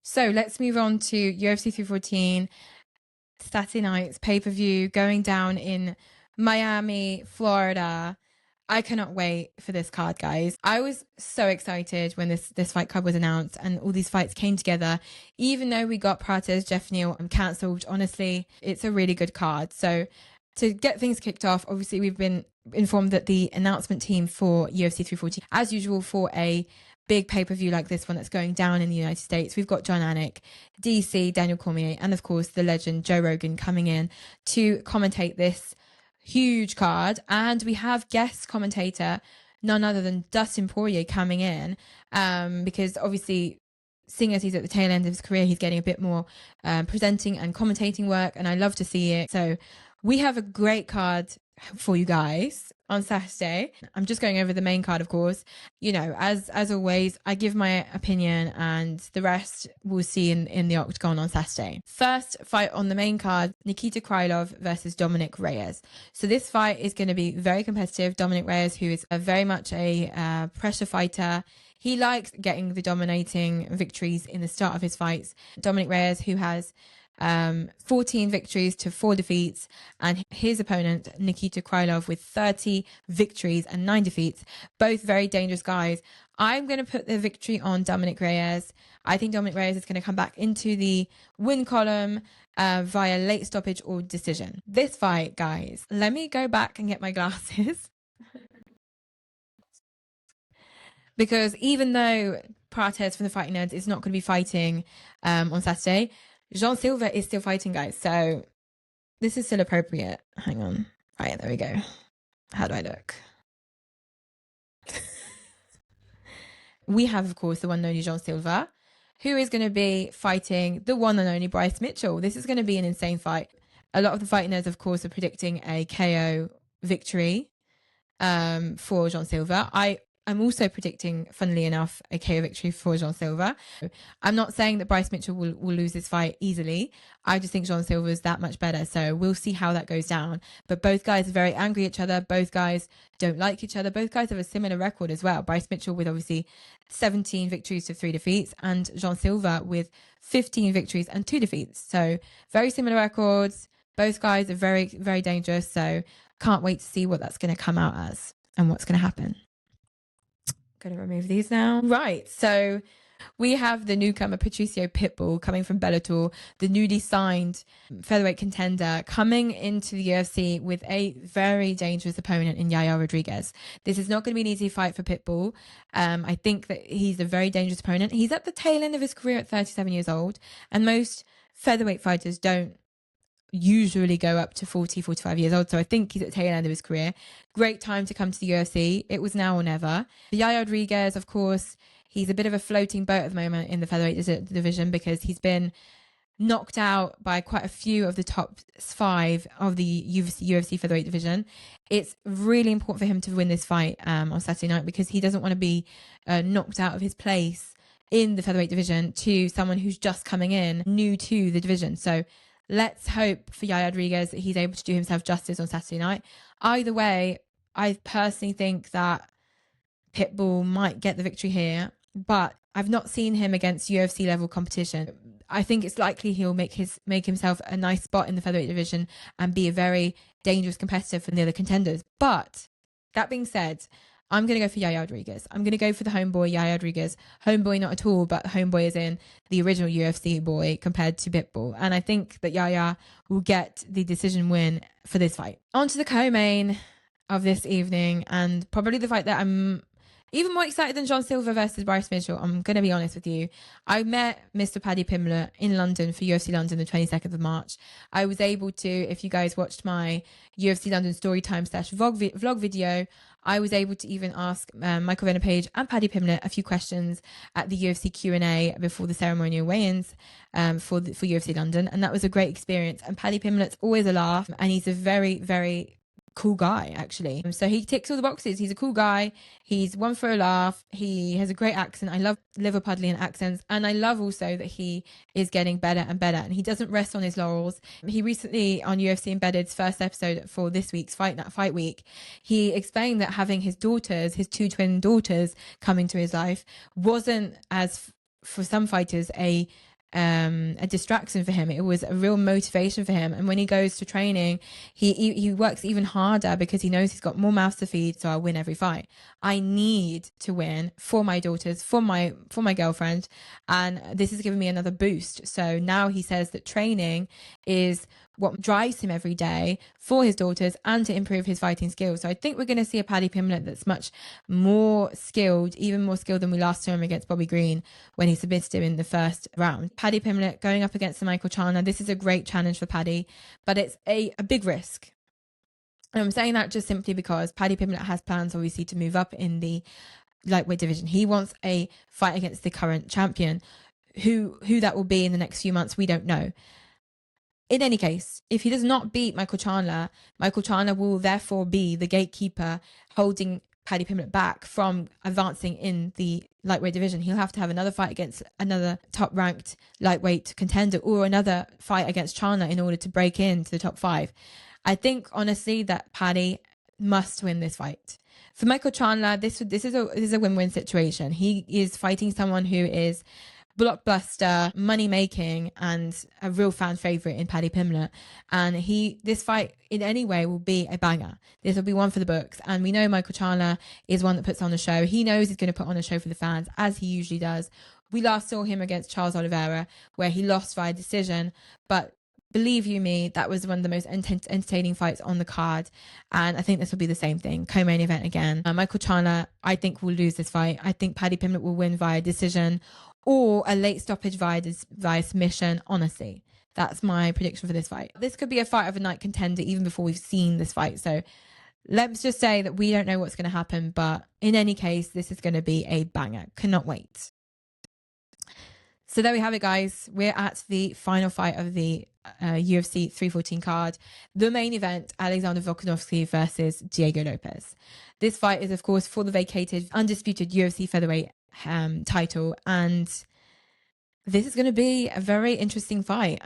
So let's move on to UFC 314, Saturday night's pay-per-view going down in Miami, Florida. I cannot wait for this card, guys. I was so excited when this fight card was announced and all these fights came together. Even though we got Prates, Jeff Neal cancelled, honestly, it's a really good card. So to get things kicked off, obviously we've been informed that the announcement team for UFC 314, as usual for a big pay-per-view like this one that's going down in the United States, we've got John Anik, DC, Daniel Cormier, and of course the legend Joe Rogan coming in to commentate this huge card. And we have guest commentator none other than Dustin Poirier coming in, because obviously seeing as he's at the tail end of his career, he's getting a bit more presenting and commentating work, and I love to see it. So we have a great card for you guys on Saturday. I'm just going over the main card, of course. You know, as always, I give my opinion and the rest we'll see in the octagon on Saturday. First fight on the main card, Nikita Krylov versus Dominic Reyes. So this fight is going to be very competitive. Dominic Reyes, who is very much a pressure fighter, he likes getting the dominating victories in the start of his fights. Dominic Reyes, who has 14 victories to 4 defeats, and his opponent Nikita Krylov with 30 victories and 9 defeats, both very dangerous guys. I'm going to put the victory on Dominic Reyes. I think Dominic Reyes is going to come back into the win column via late stoppage or decision. This fight, guys, let me go back and get my glasses. Because even though Prates from the Fighting Nerds is not going to be fighting on Saturday, Jean Silva is still fighting, guys. So this is still appropriate. Hang on. Right, there we go. How do I look? We have, of course, the one and only Jean Silva, who is going to be fighting the one and only Bryce Mitchell. This is going to be an insane fight. A lot of the Fighting Nerds, of course, are predicting a KO victory for Jean Silva. I'm also predicting, funnily enough, a KO victory for Jean Silva. I'm not saying that Bryce Mitchell will lose this fight easily. I just think Jean Silva is that much better. So we'll see how that goes down. But both guys are very angry at each other. Both guys don't like each other. Both guys have a similar record as well. Bryce Mitchell with obviously 17 victories to 3 defeats, and Jean Silva with 15 victories and 2 defeats. So very similar records. Both guys are very, very dangerous. So can't wait to see what that's going to come out as and what's going to happen. Going to remove these now. Right, so we have the newcomer Patricio Pitbull coming from Bellator, the newly signed featherweight contender, coming into the UFC with a very dangerous opponent in Yaya Rodriguez. This is not going to be an easy fight for Pitbull. I think that he's a very dangerous opponent. He's at the tail end of his career at 37 years old, and most featherweight fighters don't usually go up to 45 years old. So I think he's at the tail end of his career. Great time to come to the UFC. It was now or never. Yaya Rodriguez, of course, he's a bit of a floating boat at the moment in the featherweight division because he's been knocked out by quite a few of the top 5 of the UFC featherweight division. It's really important for him to win this fight on Saturday night because he doesn't want to be knocked out of his place in the featherweight division to someone who's just coming in new to the division. So let's hope for Yaya Rodriguez that he's able to do himself justice on Saturday night. Either way, I personally think that Pitbull might get the victory here, but I've not seen him against UFC level competition. I think it's likely he'll make himself a nice spot in the featherweight division and be a very dangerous competitor for the other contenders. But that being said, I'm going to go for Yaya Rodriguez. I'm going to go for the homeboy, Yaya Rodriguez. Homeboy not at all, but homeboy is in the original UFC boy compared to Pitbull. And I think that Yaya will get the decision win for this fight. On to the co-main of this evening, and probably the fight that I'm even more excited than John Silva versus Bryce Mitchell. I'm going to be honest with you. I met Mr. Paddy Pimblett in London for UFC London the 22nd of March. I was able to, if you guys watched my UFC London Storytime / vlog video, I was able to even ask Michael Venapage and Paddy Pimblett a few questions at the UFC Q&A before the ceremonial weigh-ins for UFC London. And that was a great experience. And Paddy Pimblett's always a laugh, and he's a very, very cool guy, actually. So he ticks all the boxes. He's a cool guy. He's one for a laugh. He has a great accent. I love Liverpudlian accents. And I love also that he is getting better and better. And he doesn't rest on his laurels. He recently, on UFC Embedded's first episode for this week's Fight Week, he explained that having his daughters, his 2 twin daughters, come into his life wasn't, as for some fighters, a distraction for him. It was a real motivation for him. And when he goes to training, he works even harder because he knows he's got more mouths to feed. So I'll win every fight. I need to win for my daughters, for my girlfriend. And this is giving me another boost. So now he says that training is what drives him every day for his daughters and to improve his fighting skills. So I think we're going to see a Paddy Pimblett that's much more skilled, even more skilled than we last saw him against Bobby Green when he submitted him in the first round. Paddy Pimblett going up against Michael Chandler. This is a great challenge for Paddy, but it's a big risk. And I'm saying that just simply because Paddy Pimblett has plans, obviously, to move up in the lightweight division. He wants a fight against the current champion. Who that will be in the next few months, we don't know. In any case, if he does not beat Michael Chandler will therefore be the gatekeeper holding Paddy Pimblett back from advancing in the lightweight division. He'll have to have another fight against another top-ranked lightweight contender or another fight against Chandler in order to break into the top 5. I think, honestly, that Paddy must win this fight. For Michael Chandler, this is a win-win situation. He is fighting someone who is blockbuster, money making, and a real fan favorite in Paddy Pimblett. And this fight in any way will be a banger. This will be one for the books. And we know Michael Chandler is one that puts on a show. He knows he's going to put on a show for the fans, as he usually does. We last saw him against Charles Oliveira, where he lost via decision, but believe you me, that was one of the most entertaining fights on the card. And I think this will be the same thing. Co-main event again. Michael Chandler, I think, will lose this fight. I think Paddy Pimblett will win via decision or a late stoppage via submission, honestly. That's my prediction for this fight. This could be a fight of a night contender even before we've seen this fight. So let's just say that we don't know what's going to happen. But in any case, this is going to be a banger. Cannot wait. So there we have it, guys. We're at the final fight of the UFC 314 card. The main event, Alexander Volkanovski versus Diego Lopez. This fight is, of course, for the vacated, undisputed UFC featherweight title, and this is going to be a very interesting fight.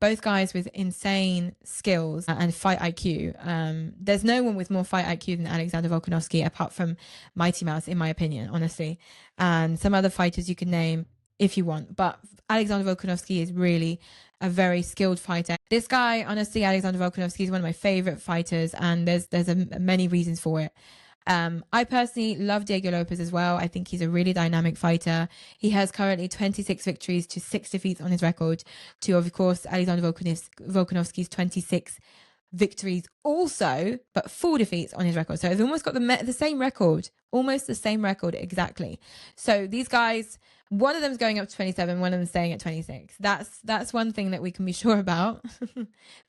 Both guys with insane skills and fight IQ. There's no one with more fight IQ than Alexander Volkanovski, apart from Mighty Mouse, in my opinion, honestly. And some other fighters you can name if you want, but Alexander Volkanovski is really a very skilled fighter. This guy, honestly, Alexander Volkanovski is one of my favorite fighters, and there's many reasons for it. I personally love Diego Lopez as well. I think he's a really dynamic fighter. He has currently 26 victories to 6 defeats on his record, to, of course, Alexander Volkanovski's 26 victories also, but 4 defeats on his record. So he's almost got the same record, almost the same record exactly. So these guys, one of them's going up to 27, one of them's staying at 26. That's one thing that we can be sure about.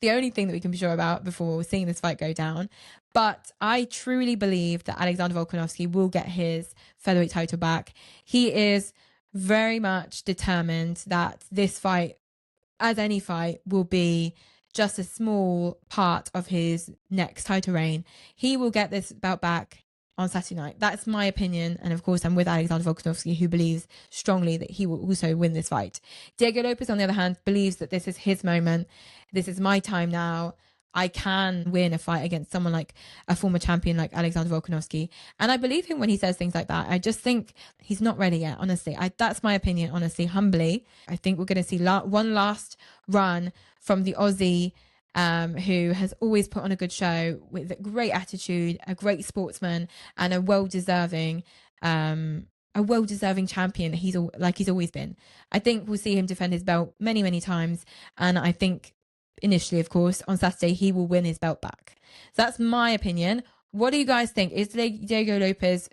The only thing that we can be sure about before seeing this fight go down. But I truly believe that Alexander Volkanovski will get his featherweight title back. He is very much determined that this fight, as any fight, will be just a small part of his next title reign. He will get this belt back on Saturday night. That's my opinion. And of course, I'm with Alexander Volkanovski, who believes strongly that he will also win this fight. Diego Lopez, on the other hand, believes that this is his moment. This is my time now. I can win a fight against someone like a former champion like Alexander Volkanovski. And I believe him when he says things like that. I just think he's not ready yet, honestly. That's my opinion, honestly, humbly. I think we're going to see one last run from the Aussie, who has always put on a good show with a great attitude, a great sportsman, and a well-deserving champion. He's always been. I think we'll see him defend his belt many, many times. And I think initially, of course, on Saturday, he will win his belt back. So that's my opinion. What do you guys think? Is Diego Lopez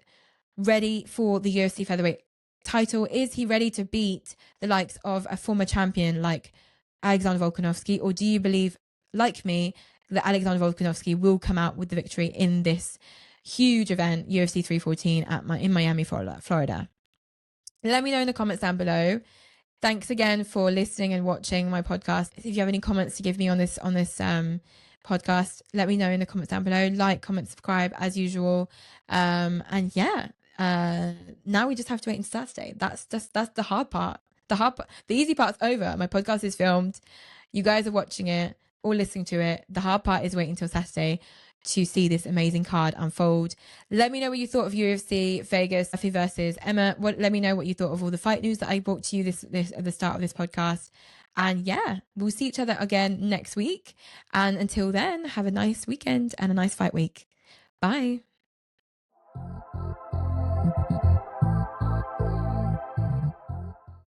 ready for the UFC featherweight title? Is he ready to beat the likes of a former champion like Alexander Volkanovski? Or do you believe, like me, that Alexander Volkanovski will come out with the victory in this huge event, UFC 314 in Miami, Florida? Let me know in the comments down below. Thanks again for listening and watching my podcast. If you have any comments to give me on this Podcast. Let me know in the comments down below. Like, comment, subscribe as usual. And yeah, now we just have to wait until Saturday. That's the hard part. The easy part's over. My podcast is filmed. You guys are watching it or listening to it. The hard part is waiting until Saturday to see this amazing card unfold. Let me know what you thought of UFC Vegas versus Emma. Let me know what you thought of all the fight news that I brought to you this at the start of this podcast. And yeah, we'll see each other again next week. And until then, have a nice weekend and a nice fight week. Bye.